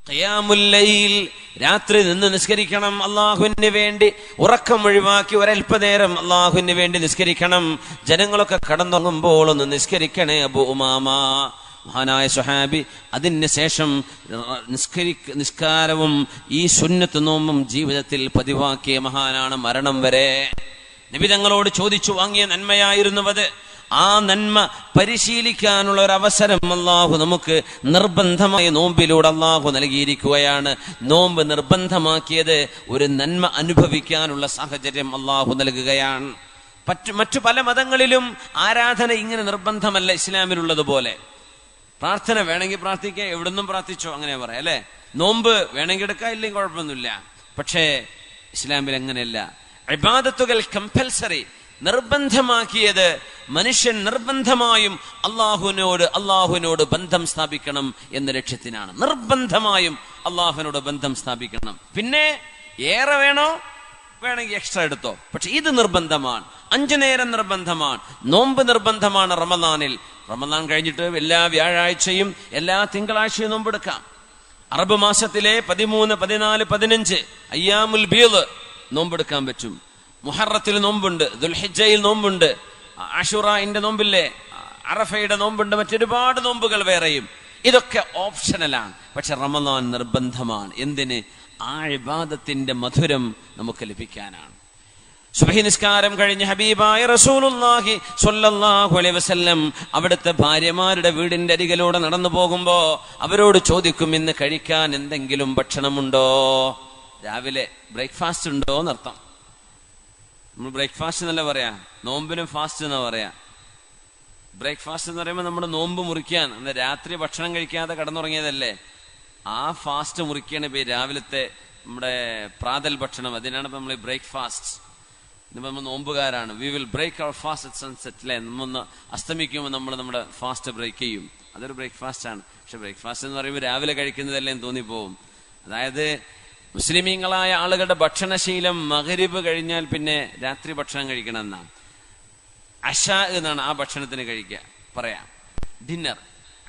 ഖിയാമുൽ ലൈൽ, രാത്രി നിന്ന് നിസ്കരിക്കണം അള്ളാഹുവിന് വേണ്ടി. ഉറക്കം ഒഴിവാക്കി ഒരൽപ്പനേരം അള്ളാഹുവിന് വേണ്ടി നിസ്കരിക്കണം. ജനങ്ങളൊക്കെ കടന്നുറങ്ങുമ്പോൾ ഒന്ന് നിസ്കരിക്കണേ അബൂ ഉമാമ, മഹാനായ സ്വഹാബി. അതിന് ശേഷം നിസ്കാരവും ഈ സുന്നത്ത് നോമ്പും ജീവിതത്തിൽ പതിവാക്കിയ മഹാനാണ്. മരണം വരെ നബി തങ്ങളോട് ചോദിച്ചു വാങ്ങിയ നന്മയായിരുന്നു അത്. ആ നന്മ പരിശീലിക്കാനുള്ള ഒരു അവസരം അള്ളാഹു നമുക്ക് നിർബന്ധമായ നോമ്പിലൂടെ അള്ളാഹു നൽകിയിരിക്കുകയാണ്. നോമ്പ് നിർബന്ധമാക്കിയത് ഒരു നന്മ അനുഭവിക്കാനുള്ള സാഹചര്യം അള്ളാഹു നൽകുകയാണ്. മറ്റു പല മതങ്ങളിലും ആരാധന ഇങ്ങനെ നിർബന്ധമല്ല ഇസ്ലാമിലുള്ളതുപോലെ. പ്രാർത്ഥന വേണമെങ്കിൽ പ്രാർത്ഥിക്കുക, എവിടുന്നും പ്രാർത്ഥിച്ചോ, അങ്ങനെ പറയാം അല്ലെ. നോമ്പ് വേണമെങ്കിൽ എടുക്കാം, ഇല്ലെങ്കിൽ കുഴപ്പമൊന്നുമില്ല. പക്ഷേ ഇസ്ലാമിൽ അങ്ങനെയല്ല. ഇബാദത്തുകൾ കമ്പൽസറി, നിർബന്ധമാക്കിയത് മനുഷ്യൻ നിർബന്ധമായും അള്ളാഹുവിനോട് ബന്ധം സ്ഥാപിക്കണം എന്ന ലക്ഷ്യത്തിനാണ്. നിർബന്ധമായും അള്ളാഹുവിനോട് ബന്ധം സ്ഥാപിക്കണം. പിന്നെ ഏറെ വേണോ, വേണമെങ്കിൽ എക്സ്ട്രാ എടുത്തോ. പക്ഷെ ഇത് നിർബന്ധമാണ്. 5 നേരം നിർബന്ധമാണ്. നോമ്പ് നിർബന്ധമാണ് റമദാനിൽ. റമദാൻ കഴിഞ്ഞിട്ട് എല്ലാ വ്യാഴാഴ്ചയും എല്ലാ തിങ്കളാഴ്ചയും നോമ്പെടുക്കാം. അറബ് മാസത്തിലെ 13, 14, 15 അയ്യാമുൽ ബീദ് നോമ്പെടുക്കാൻ പറ്റും. മുഹറത്തിൽ നോമ്പുണ്ട്, ദുൽഹിജ്ജയിൽ നോമ്പുണ്ട്, ആശുറയുടെ നോമ്പില്ലേ, അറഫയുടെ നോമ്പുണ്ട്, മറ്റൊരുപാട് നോമ്പുകൾ വേറെയും. ഇതൊക്കെ ഓപ്ഷണലാണ്. പക്ഷെ റമദാൻ നിർബന്ധമാണ്. എന്തിന്? ആ ഇബാദത്തിന്റെ മധുരം നമുക്ക് ലഭിക്കാനാണ്. സുബ്ഹി നിസ്കാരം കഴിഞ്ഞ് ഹബീബായ റസൂലുള്ളാഹി സ്വല്ലല്ലാഹു അലൈഹി വസല്ലം അവിടുത്തെ ഭാര്യമാരുടെ വീടിന്റെ അരികിലൂടെ നടന്നു പോകുമ്പോ അവരോട് ചോദിക്കും, ഇന്ന് കഴിക്കാൻ എന്തെങ്കിലും ഭക്ഷണമുണ്ടോ? രാവിലെ ബ്രേക്ക്ഫാസ്റ്റ് ഉണ്ടോ എന്നർത്ഥം. നമ്മൾ ബ്രേക്ക്ഫാസ്റ്റ് എന്നല്ല പറയാ, നോമ്പിനും ഫാസ്റ്റ് എന്നാ പറയാ. ബ്രേക്ക്ഫാസ്റ്റ് എന്ന് പറയുമ്പോൾ നമ്മുടെ നോമ്പ് മുറിക്കാൻ, രാത്രി ഭക്ഷണം കഴിക്കാതെ കടന്നുറങ്ങിയതല്ലേ, ആ ഫാസ്റ്റ് മുറിക്കാണ് ഇപ്പൊ രാവിലത്തെ നമ്മുടെ പ്രാതൽ ഭക്ഷണം. അതിനാണ് ഇപ്പൊ നമ്മൾ ബ്രേക്ക്ഫാസ്റ്റ്. ഇന്നിപ്പോ നമ്മൾ നോമ്പുകാരാണ്. We will break our fast at sunset അല്ലേ. നമ്മൊന്ന് അസ്തമിക്കുമ്പോൾ നമ്മൾ നമ്മുടെ ഫാസ്റ്റ് ബ്രേക്ക് ചെയ്യും. അതൊരു ബ്രേക്ക്ഫാസ്റ്റ് ആണ്. പക്ഷെ ബ്രേക്ക്ഫാസ്റ്റ് എന്ന് പറയുമ്പോൾ രാവിലെ കഴിക്കുന്നതല്ലേ എന്ന് തോന്നിപ്പോവും. അതായത് മുസ്ലിമീങ്ങളായ ആളുകളുടെ ഭക്ഷണശീലം മഗ്രിബ് കഴിഞ്ഞാൽ പിന്നെ രാത്രി ഭക്ഷണം കഴിക്കണം എന്നാണ്. അശാ എന്നാണ് ആ ഭക്ഷണത്തിന് കഴിക്കുക പറയാം, ഡിന്നർ.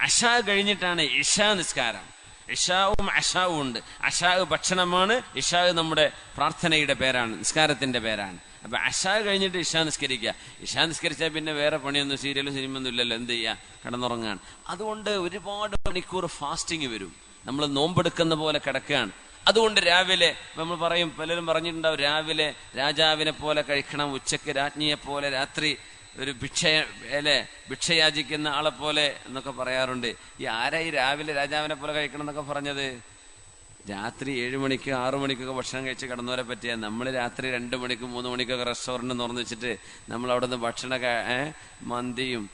അശാ കഴിഞ്ഞിട്ടാണ് ഇശാ നിസ്കാരം. ഇഷാവും അഷാവും ഉണ്ട്. അഷാ ഭക്ഷണമാണ്, ഇഷാ നമ്മുടെ പ്രാർത്ഥനയുടെ പേരാണ്, നിസ്കാരത്തിന്റെ പേരാണ്. അപ്പൊ അഷാ കഴിഞ്ഞിട്ട് ഇഷാ നിസ്കരിക്കുക. ഇഷാ നിസ്കരിച്ചാൽ പിന്നെ വേറെ പണിയൊന്നും സീരിയലും സിനിമയൊന്നും ഇല്ലല്ലോ, എന്ത് ചെയ്യാ, കിടന്നുറങ്ങാൻ. അതുകൊണ്ട് ഒരുപാട് മണിക്കൂർ ഫാസ്റ്റിംഗ് വരും. നമ്മൾ നോമ്പെടുക്കുന്ന പോലെ കിടക്കുകയാണ്. അതുകൊണ്ട് രാവിലെ നമ്മൾ പറയും, പലരും പറഞ്ഞിട്ടുണ്ടാവും, രാവിലെ രാജാവിനെ പോലെ കഴിക്കണം, ഉച്ചക്ക് രാജ്ഞിയെ പോലെ, രാത്രി ഒരു ഭിക്ഷയാചിക്കുന്ന ആളെ പോലെ എന്നൊക്കെ പറയാറുണ്ട്. ഈ ആരാ ഈ രാവിലെ രാജാവിനെ പോലെ കഴിക്കണം എന്നൊക്കെ പറഞ്ഞത്? രാത്രി 7 മണിക്ക് 6 മണിക്കൊക്കെ ഭക്ഷണം കഴിച്ച് കിടന്നവരെ പറ്റിയ നമ്മൾ രാത്രി 2 മണിക്ക് 3 മണിക്കൊക്കെ റെസ്റ്റോറന്റ് തുറന്നു വെച്ചിട്ട് നമ്മൾ അവിടെ നിന്ന് ഭക്ഷണ മന്തിയും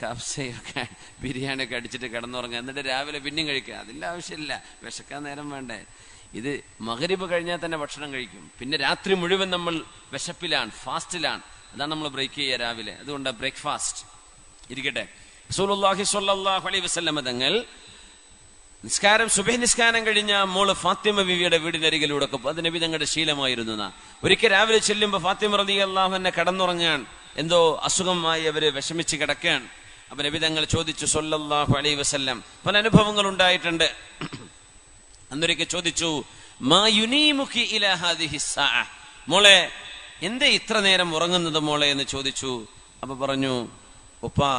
കബ്സയും ഒക്കെ ബിരിയാണി ഒക്കെ അടിച്ചിട്ട് കിടന്നുറങ്ങുക, എന്നിട്ട് രാവിലെ പിന്നെയും കഴിക്കുക. അതിൻ്റെ ആവശ്യമില്ല, വിശക്കാൻ നേരം വേണ്ടേ. ഇത് മഗ്രിബ് കഴിഞ്ഞാൽ തന്നെ ഭക്ഷണം കഴിക്കും. പിന്നെ രാത്രി മുഴുവൻ നമ്മൾ വിശപ്പിലാണ്, ഫാസ്റ്റിലാണ്. അതാണ് നമ്മൾ ബ്രേക്ക് ചെയ്യുക രാവിലെ. അതുകൊണ്ട് ബ്രേക്ക്ഫാസ്റ്റ് ഇരിക്കട്ടെ. റസൂലുള്ളാഹി സ്വല്ലല്ലാഹു അലൈഹി വസല്ലം തങ്ങൾ നിസ്കാരം, സുബഹി നിസ്കാരം കഴിഞ്ഞ മോള് ഫാത്തിമ ബീവിയുടെ വീടിനരികിലൂടെ അത് നബി തങ്ങളുടെ ശീലമായിരുന്നു. ഒരിക്കൽ രാവിലെ ചെല്ലുമ്പോൾ ഫാത്തിമ റളിയല്ലാഹു അൻഹ കിടന്നുറങ്ങാൻ, എന്തോ അസുഖമായി അവര് വിഷമിച്ച് കിടക്കാൻ. അപ്പൊ നബി തങ്ങൾ ചോദിച്ചു സ്വല്ലല്ലാഹു അലൈഹി വസല്ലം, പല അനുഭവങ്ങൾ ഉണ്ടായിട്ടുണ്ട്. അന്നൊരിക്കൽ ചോദിച്ചു, മാ യുനീമുകി ഇലാ ഹാദിഹി സ്സാഅ, മോളെ എന്തേ ഇത്ര നേരം ഉറങ്ങുന്നത് മോളെ എന്ന് ചോദിച്ചു. അപ്പൊ പറഞ്ഞു, ഉപ്പാ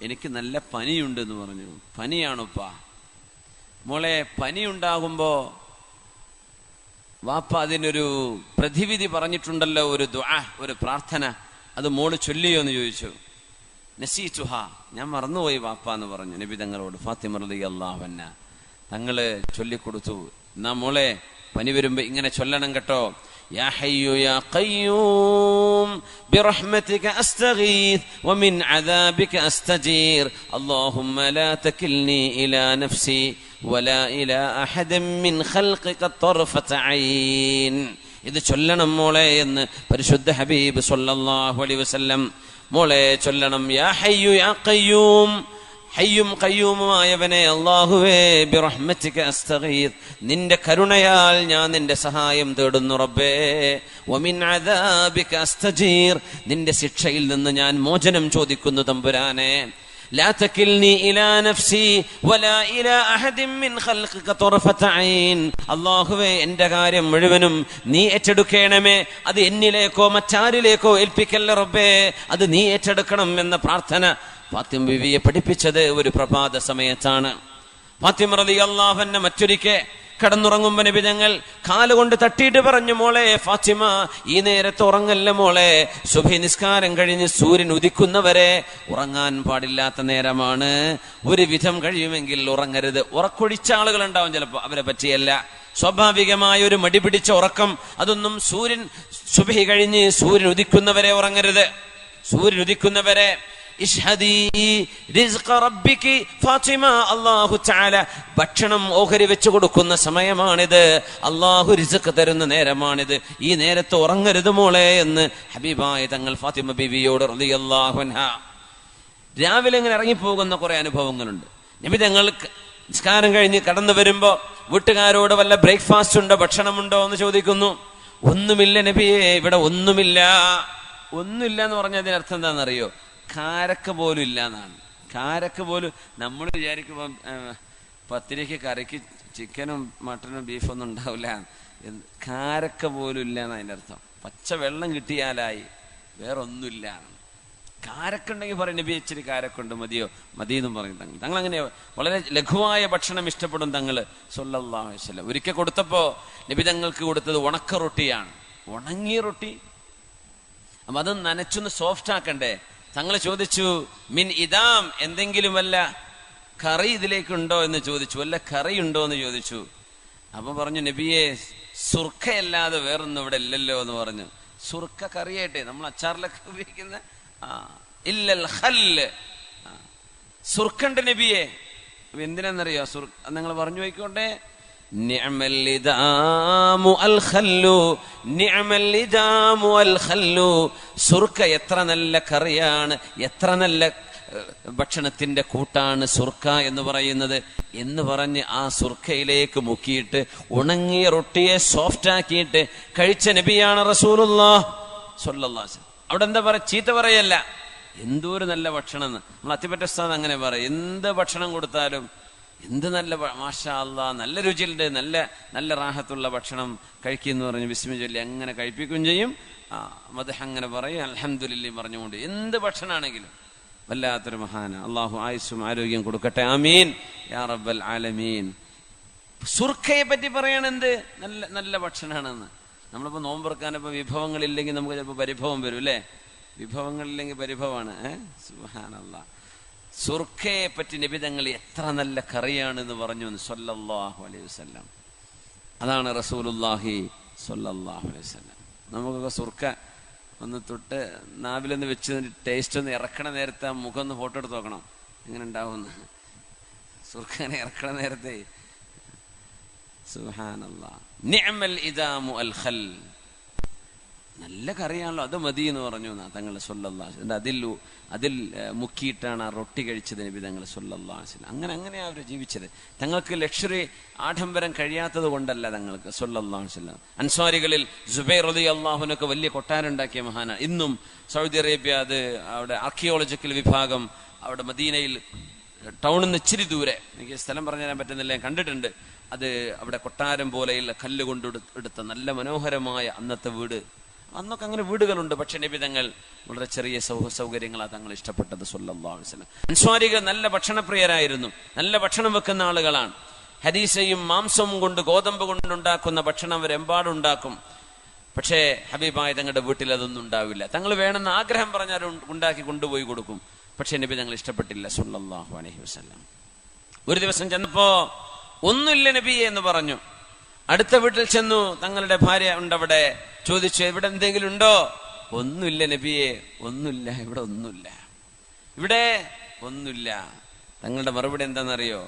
എനിക്ക് നല്ല പനിയുണ്ട് എന്ന് പറഞ്ഞു. പനിയാണുപ്പാ. മോളെ പനി ഉണ്ടാകുമ്പോ വാപ്പ അതിനൊരു പ്രതിവിധി പറഞ്ഞിട്ടുണ്ടല്ലോ, ഒരു ദുആ, ഒരു പ്രാർത്ഥന, അത് മോള് ചൊല്ലിയോ എന്ന് ചോദിച്ചു. നസീതുഹ, ഞാൻ മറന്നുപോയി വാപ്പ എന്ന് പറഞ്ഞു നബി തങ്ങളോട്. ഫാത്തിമ റളിയല്ലാഹു അൻഹ തങ്ങള് ചൊല്ലിക്കൊടുത്തു. എന്നാ മോളെ പനി വരുമ്പോ ഇങ്ങനെ ചൊല്ലണം കേട്ടോ. يا حي يا قيوم برحمتك أستغيث ومن عذابك أستجير اللهم لا تكلني إلى نفسي ولا إلى أحد من خلقك طرفة عين. ഇത് ചൊല്ലണം മോളെ എന്ന് പരിശുദ്ധ ഹബീബ് സ്വല്ലല്ലാഹു അലൈഹി വസല്ലം മോളെ ചൊല്ലണം. യാ ഹയ്യു യാ ഖയ്യൂം, ഹയ്യും ഖയ്യൂമുമായവനെ അല്ലാഹുവേ, ബിറഹ്മതിക അസ്തഗീസ്, നിന്റെ കരുണയാൽ ഞാൻ നിന്റെ സഹായം തേടുന്നു റബ്ബേ. വമിൻ അദാബിക അസ്തജീർ, നിന്റെ ശിക്ഷയിൽ നിന്ന് ഞാൻ മോചനം ചോദിക്കുന്നു തമ്പുരാനെ. ലാ തകിൽനി ഇലാ നഫ്സി വലാ ഇലാ അഹദിൻ മിൻ ഖൽഖിക തർഫത ഐൻ. അല്ലാഹുവേ, എന്റെ കാര്യം മുഴുവനും നീ ഏറ്റെടുക്കണമേ, അത് എന്നിലേക്കോ മറ്റാരിലേക്കോ ഏൽപ്പിക്കല്ല റബ്ബേ, അത് നീ ഏറ്റെടുക്കണം എന്ന പ്രാർത്ഥന ഫാത്തിമ ബീവിയെ പഠിപ്പിച്ചത് ഒരു പ്രഭാത സമയത്താണ്. ഫാത്തിമ റളിയല്ലാഹു അൻഹ മറ്റൊരിക്കൽ കിടന്നുറങ്ങുമ്പോ നബി തങ്ങൾ കാലുകൊണ്ട് തട്ടിയിട്ട് പറഞ്ഞു, മോളെ ഫാത്തിമ, ഈ നേരത്ത് ഉറങ്ങല്ല മോളെ, സുബഹി നിസ്കാരം കഴിഞ്ഞ് സൂര്യൻ ഉദിക്കുന്നവരെ ഉറങ്ങാൻ പാടില്ലാത്ത നേരമാണ്, ഒരു വിധം കഴിയുമെങ്കിൽ ഉറങ്ങരുത്. ഉറക്കൊഴിച്ച ആളുകൾ ഉണ്ടാവും, ചിലപ്പോൾ അവരെ പറ്റിയല്ല. സ്വാഭാവികമായ ഒരു മടി പിടിച്ച ഉറക്കം, അതൊന്നും സുബഹി കഴിഞ്ഞ് സൂര്യൻ ഉദിക്കുന്നവരെ ഉറങ്ങരുത്. സൂര്യൻ ഉദിക്കുന്നവരെ അല്ലാഹു തആല ഭക്ഷണം ഓഹരി വെച്ചു കൊടുക്കുന്ന സമയമാണിത്, അള്ളാഹു റിസ്ക് തരുന്ന നേരമാണിത്, ഈ നേരത്ത് ഉറങ്ങരുത് മോളെ എന്ന് ഹബീബായ തങ്ങൾ ഫാത്തിമ ബീവിയോട് റളിയല്ലാഹു അൻഹ. രാവിലെ ഇങ്ങനെ ഇറങ്ങിപ്പോകുന്ന കുറെ അനുഭവങ്ങളുണ്ട്. നബി തങ്ങൾ നിസ്കാരം കഴിഞ്ഞ് കടന്നു വരുമ്പോ വീട്ടുകാരോട് വല്ല ബ്രേക്ക്ഫാസ്റ്റ് ഉണ്ടോ, ഭക്ഷണമുണ്ടോ എന്ന് ചോദിക്കുന്നു. ഒന്നുമില്ല നബിയെ, ഇവിടെ ഒന്നുമില്ല. ഒന്നുമില്ല എന്ന് പറഞ്ഞതിന് അർത്ഥം എന്താണെന്നറിയോ? കാരക്ക പോലും ഇല്ല എന്നാണ്. കാരക്ക പോലും നമ്മൾ വിചാരിക്കുമ്പോ പത്തിരിക്ക് കറിക്ക് ചിക്കനും മട്ടനും ബീഫൊന്നും ഉണ്ടാവില്ല. കാരക്ക പോലും ഇല്ല എന്ന് അതിൻ്റെ അർത്ഥം. പച്ച വെള്ളം കിട്ടിയാലായി, വേറെ ഒന്നുമില്ല. കാരക്ക ഉണ്ടെങ്കിൽ പറയും നബി ഇച്ചിരി കാരക്കുണ്ട്, മതിയോ? മതിയെന്നും പറയും തങ്ങൾ അങ്ങനെ വളരെ ലഘുവായ ഭക്ഷണം ഇഷ്ടപ്പെടും തങ്ങള് സ്വല്ലല്ലാഹു അലൈഹി വസല്ലം. ഒരിക്കൽ കൊടുത്തപ്പോ നബി തങ്ങൾക്ക് കൊടുത്തത് ഉണക്ക റൊട്ടിയാണ്, ഉണങ്ങിയ റൊട്ടി. അപ്പൊ അത് നനച്ചൊന്ന് സോഫ്റ്റ് ആക്കണ്ടേ? തങ്ങൾ ചോദിച്ചു, മിൻ ഇദാം, എന്തെങ്കിലും വല്ല കറി ഇതിലേക്കുണ്ടോ എന്ന് ചോദിച്ചു, വല്ല കറി ഉണ്ടോ എന്ന് ചോദിച്ചു. അപ്പൊ പറഞ്ഞു, നബിയെ, സുർക്കയല്ലാതെ വേറൊന്നും ഇവിടെ ഇല്ലല്ലോ എന്ന് പറഞ്ഞു. സുർക്ക കറിയായിട്ടേ നമ്മൾ അച്ചാറിലൊക്കെ ഉപയോഗിക്കുന്ന ഇല്ലൽ ഖല്ല്, സുർക്കണ്ട് നബിയെ. എന്തിനാന്നറിയോ? നിങ്ങൾ പറഞ്ഞു പോയിക്കോട്ടെ. നിഅമൽ ഇദാമു അൽ ഖല്ലു, നിഅമൽ ഇദാമു അൽ ഖല്ലു. സുർക്ക എത്ര നല്ല കറിയാണ്, എത്ര നല്ല ഭക്ഷണത്തിന്റെ കൂട്ടാണ് സുർക്ക എന്ന് പറയുന്നത് എന്ന് പറഞ്ഞ് ആ സുർക്കയിലേക്ക് മുക്കിയിട്ട് ഉണങ്ങിയ റൊട്ടിയെ സോഫ്റ്റ് ആക്കിയിട്ട് കഴിച്ച നബിയാണ് റസൂലുള്ളാഹ് സ്വല്ലല്ലാഹു അലൈഹി വസല്ലം. അവിടെ എന്താ പറയാ? ചീത്ത പറയല്ല, എന്തോ ഒരു നല്ല ഭക്ഷണം എന്ന്. നമ്മൾ അത്തിപ്പറ്റ ഉസ്താദ് അങ്ങനെ പറയും, എന്ത് ഭക്ഷണം കൊടുത്താലും എന്ത് നല്ല, മാഷാ അല്ലാഹ്, നല്ല രുചിയുണ്ട്, നല്ല നല്ല റാഹത്തുള്ള ഭക്ഷണം കഴിക്കുമെന്ന് പറഞ്ഞ് ബിസ്മി ചൊല്ലി അങ്ങനെ കഴിപ്പിക്കുകയും ചെയ്യും. മദ്ഹ് അങ്ങനെ പറയും, അൽഹംദുലില്ലാഹ് പറഞ്ഞുകൊണ്ട്. എന്ത് ഭക്ഷണമാണെങ്കിലും വല്ലാത്തൊരു മഹാന. അള്ളാഹു ആയുസ്സും ആരോഗ്യം കൊടുക്കട്ടെ, ആമീൻ യാ റബ്ബൽ ആലമീൻ. സുർക്കയെ പറ്റി പറയണെന്ത് നല്ല നല്ല ഭക്ഷണമാണെന്ന്. നമ്മളിപ്പോ നോമ്പെറുക്കാനിപ്പോ വിഭവങ്ങളില്ലെങ്കിൽ നമുക്ക് ചിലപ്പോൾ പരിഭവം വരും അല്ലേ? വിഭവങ്ങളില്ലെങ്കിൽ പരിഭവമാണ്. സുബ്ഹാനല്ലാഹ്. സുർക്കയെ പറ്റി നബി തങ്ങൾ എത്ര നല്ല കറിയാണെന്ന് പറഞ്ഞു സ്വല്ലല്ലാഹു അലൈഹി വസല്ലം. അതാണ് റസൂലുള്ളാഹി സ്വല്ലല്ലാഹു അലൈഹി വസല്ലം. നമുക്കൊക്കെ സുർക്ക ഒന്ന് തൊട്ട് നാവിലൊന്ന് വെച്ച് ടേസ്റ്റ് ഒന്ന് ഇറക്കണ നേരത്തെ ആ മുഖം ഒന്ന് ഫോട്ടോ എടുത്ത് നോക്കണം, എങ്ങനെ ഉണ്ടാവുമെന്ന്. സുർക്ക അങ്ങനെ ഇറക്കണ നേരത്തെ സുബ്ഹാനല്ലാഹ്. നിഅമൽ ഇദാമു അൽ ഖൽ, നല്ല കറിയാണല്ലോ, അത് മതി എന്ന് പറഞ്ഞു തങ്ങൾ സ്വല്ലല്ലാഹു അലൈഹി വസല്ലം. അതിൽ മുക്കിയിട്ടാണ് ആ റൊട്ടി കഴിച്ചത് നബി തങ്ങൾ സ്വല്ലല്ലാഹു അലൈഹി വസല്ലം. അങ്ങനെയാണ് അവർ ജീവിച്ചത്. തങ്ങൾക്ക് ലക്ഷറി ആഡംബരം കഴിയാത്തത് കൊണ്ടല്ല തങ്ങൾക്ക് സ്വല്ലല്ലാഹു അലൈഹി വസല്ലം. അൻസ്വാരികളിൽ സുബൈർ റളിയല്ലാഹു അൻഹു വലിയ കൊട്ടാരം ഉണ്ടാക്കിയ മഹാനാണ്. ഇന്നും സൗദി അറേബ്യ, അത് അവിടെ ആർക്കിയോളജിക്കൽ വിഭാഗം, അവിടെ മദീനയിൽ ടൗണിൽ നിന്ന് ഇച്ചിരി ദൂരെ, എനിക്ക് സ്ഥലം പറഞ്ഞു തരാൻ പറ്റുന്നില്ല, ഞാൻ കണ്ടിട്ടുണ്ട്. അത് അവിടെ കൊട്ടാരം പോലെയുള്ള കല്ല് കൊണ്ട് എടുത്ത നല്ല മനോഹരമായ അന്നത്തെ വീട്. അന്നൊക്കെ അങ്ങനെ വീടുകളുണ്ട്, പക്ഷെ നബി തങ്ങൾ വളരെ ചെറിയ സൗകര്യങ്ങളാണ് തങ്ങൾ ഇഷ്ടപ്പെട്ടത് സ്വല്ലല്ലാഹു അലൈഹി വസല്ലം. അൻസ്വാരികൾ നല്ല ഭക്ഷണപ്രിയരായിരുന്നു, നല്ല ഭക്ഷണം വെക്കുന്ന ആളുകളാണ്. ഹദീസയും മാംസവും കൊണ്ട്, ഗോതമ്പ് കൊണ്ടുണ്ടാക്കുന്ന ഭക്ഷണം അവരെമ്പാടുണ്ടാക്കും. പക്ഷേ ഹബീബായ തങ്ങളുടെ വീട്ടിൽ അതൊന്നും ഉണ്ടാവില്ല. തങ്ങൾ വേണമെന്ന് ആഗ്രഹം പറഞ്ഞാൽ ഉണ്ടാക്കി കൊണ്ടുപോയി കൊടുക്കും. പക്ഷെ നബി തങ്ങൾ ഇഷ്ടപ്പെട്ടില്ല സ്വല്ലല്ലാഹു അലൈഹി വസല്ലം. ഒരു ദിവസം ചെന്നപ്പോ ഒന്നുമില്ല നബിയെ എന്ന് പറഞ്ഞു. അടുത്ത വീട്ടിൽ ചെന്നു, തങ്ങളുടെ ഭാര്യ ഉണ്ടവിടെ. ചോദിച്ചു, ഇവിടെ എന്തെങ്കിലും ഉണ്ടോ? ഒന്നുമില്ല നബിയെ, ഒന്നുമില്ല, ഇവിടെ ഒന്നുമില്ല, ഇവിടെ ഒന്നുമില്ല. തങ്ങളുടെ മറുപടി എന്താണെന്നറിയോ?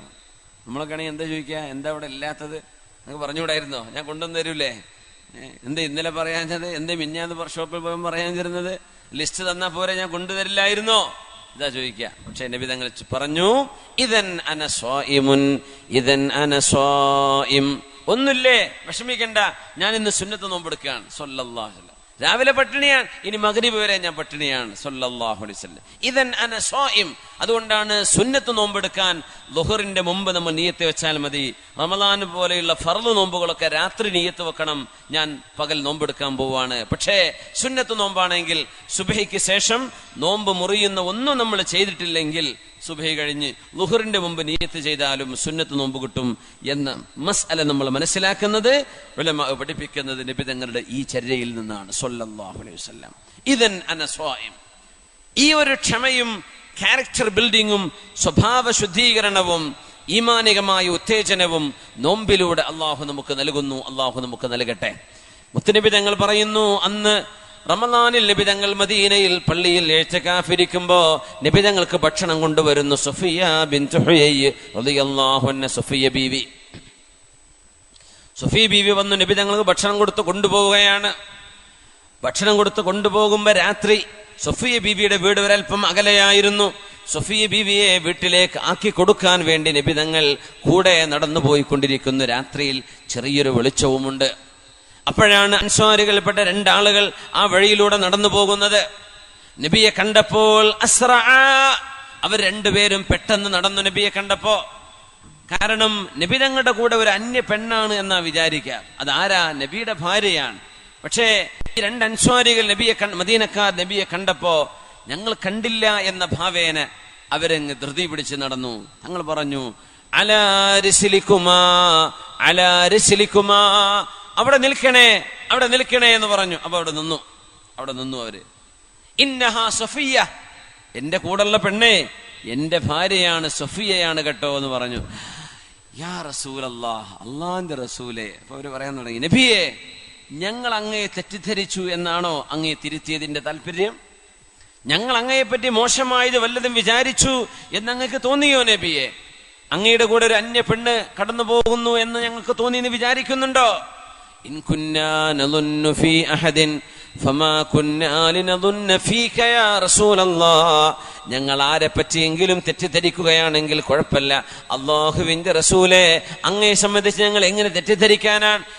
നമ്മളൊക്കെ ആണെങ്കിൽ എന്താ ചോദിക്കുക? എന്താ ഇവിടെ ഇല്ലാത്തത്? നമുക്ക് പറഞ്ഞുകൂടായിരുന്നോ? ഞാൻ കൊണ്ടുവന്ന് തരൂലേ? എന്താ ഇന്നലെ പറയാഞ്ഞത്? എന്താ മിഞ്ഞാന്ന് ഷോപ്പിൽ പോകാൻ പറയാൻ തരുന്നത്? ലിസ്റ്റ് തന്നാ പോരെ, ഞാൻ കൊണ്ടുതരില്ലായിരുന്നോ? ഇതാ ചോദിക്കുക. പക്ഷെ നബി തങ്ങൾ പറഞ്ഞു, ഇദൻ അന സ്വായിമുൻ, ഇദൻ അന സ്വായിം. ഒന്നുമില്ലേ, വിഷമിക്കണ്ട, ഞാൻ ഇന്ന് സുന്നത്ത് നോമ്പെടുക്കുകയാണ് സ്വല്ലല്ലാഹു അലൈഹി വസല്ലം. രാവിലെ പട്ടിണിയാണ്, ഇനി മഗ്രിബ് വരെ ഞാൻ പട്ടിണിയാണ്. സല്ലല്ലാഹു അലൈഹി വസല്ലം. ഇദൻ അന സ്വായിം. അതുകൊണ്ടാണ് സുന്നത്ത് നോമ്പെടുക്കാൻ ളുഹറിന്റെ മുമ്പ് നമ്മൾ നിയ്യത്ത് വെച്ചാൽ മതി. റമദാൻ പോലെയുള്ള ഫർള് നോമ്പുകളൊക്കെ രാത്രി നിയ്യത്ത് വെക്കണം, ഞാൻ പകൽ നോമ്പെടുക്കാൻ പോവാണ്. പക്ഷേ സുന്നത്ത് നോമ്പാണെങ്കിൽ സുബഹിക്ക് ശേഷം നോമ്പ് മുറിയുന്ന ഒന്നും നമ്മൾ ചെയ്തിട്ടില്ലെങ്കിൽ സുബഹി കഴിഞ്ഞ് ളുഹറിന്റെ മുമ്പ് നിയ്യത്ത് ചെയ്താലും സുന്നത്ത് നോമ്പ് കിട്ടും എന്ന മസ്അല നമ്മൾ മനസ്സിലാക്കുന്നത്, ഉലമാ പഠിപ്പിക്കുന്നത് നബി തങ്ങളുടെ ഈ ചര്യയിൽ നിന്നാണ് സ്വല്ലല്ലാഹു അലൈഹി വസല്ലം. ഇദൻ അന സ്വായിം. ഈ ഒരു ക്ഷമയും ക്യാരക്ടർ ബിൽഡിങ്ങും സ്വഭാവ ശുദ്ധീകരണവും ഈമാനികമായ ഉത്തേജനവും നോമ്പിലൂടെ അള്ളാഹു നമുക്ക് നൽകുന്നു. അള്ളാഹു നമുക്ക് നൽകട്ടെ. മുത്തുനബി തങ്ങൾ പറയുന്നു, അന്ന് റമദാനിൽ നബി തങ്ങൾ മദീനയിൽ പള്ളിയിൽ ഇഅ്തികാഫിരിക്കുമ്പോ നബി തങ്ങൾക്ക് ഭക്ഷണം കൊണ്ടുവരുന്നു. സഫിയ ബിൻത് ഹുയൈ റളിയല്ലാഹു അൻഹ, സഫിയ ബീവി. സഫിയ ബീവി വന്നു നബി തങ്ങൾക്ക് ഭക്ഷണം കൊടുത്ത് കൊണ്ടുപോവുകയാണ്. ഭക്ഷണം കൊടുത്ത് കൊണ്ടുപോകുമ്പോ രാത്രി സഫിയ ബീവിയുടെ വീട് ഒരൽപ്പം അകലെയായിരുന്നു. സഫിയ ബീവിയെ വീട്ടിലേക്ക് ആക്കി കൊടുക്കാൻ വേണ്ടി നബി തങ്ങൾ കൂടെ നടന്നു പോയിക്കൊണ്ടിരിക്കുന്നു. രാത്രിയിൽ ചെറിയൊരു വെളിച്ചവുമുണ്ട്. അപ്പോഴാണ് അൻസ്വാരികൾപ്പെട്ട രണ്ടാളുകൾ ആ വഴിയിലൂടെ നടന്നു പോകുന്നത്. നബിയെ കണ്ടപ്പോൾ അവർ രണ്ടുപേരും പെട്ടെന്ന് നടന്നു നബിയെ കണ്ടപ്പോ. കാരണം നബി തങ്ങളുടെ കൂടെ ഒരു അന്യ പെണ്ണാണ് എന്നാ വിചാരിക്കുക. അതാരാ? നബിയുടെ ഭാര്യയാണ്. പക്ഷേ ഈ രണ്ട് അൻസ്വാരികൾ മദീനക്കാർ നബിയെ കണ്ടപ്പോ ഞങ്ങൾ കണ്ടില്ല എന്ന ഭാവേന അവരങ്ങ് ധൃതി പിടിച്ച് നടന്നു. തങ്ങൾ പറഞ്ഞു, അലാ റിസ്ലിക്കുമാ, അലാ റിസ്ലിക്കുമാ, അവിടെ നിൽക്കണേ, അവിടെ നിൽക്കണേ എന്ന് പറഞ്ഞു. അപ്പൊ അവിടെ നിന്നു അവര്. ഇന്നഹാ സഫിയ, എന്റെ കൂടെയുള്ള പെണ്ണേ എന്റെ ഭാര്യയാണ്, സഫിയയാണ് കേട്ടോ എന്ന് പറഞ്ഞു. യാ റസൂലല്ലാഹ്, അള്ളാന്റെ റസൂലേ. അപ്പൊ അവര് പറയാൻ തുടങ്ങി, നബിയെ ഞങ്ങൾ അങ്ങയെ തെറ്റിദ്ധരിച്ചു എന്നാണോ അങ്ങയെ തിരുത്തിയതിന്റെ താല്പര്യം? ഞങ്ങൾ അങ്ങയെപ്പറ്റി മോശമായത് വല്ലതും വിചാരിച്ചു എന്നങ്ങക്ക് തോന്നിയോ നബിയെ? അങ്ങയുടെ കൂടെ ഒരു അന്യ പെണ്ണ് കടന്നു പോകുന്നു എന്ന് ഞങ്ങൾക്ക് തോന്നിയെന്ന് വിചാരിക്കുന്നുണ്ടോ? ഇൻ കുന്നാ നദുന്നു ഫീ അഹദിൻ ഫമാ കുന്നാ ലിനദുന്ന ഫീക യാ റസൂലല്ലാഹ്. ഞങ്ങൾ ആരെ പറ്റിയെങ്കിലും തെറ്റിദ്ധരിക്കുകയാണെങ്കിൽ കുഴപ്പമില്ല, അല്ലാഹുവിന്റെ റസൂലേ അങ്ങയെ സംബന്ധിച്ച് ഞങ്ങൾ എങ്ങനെ തെറ്റിദ്ധരിക്കാനാണ്?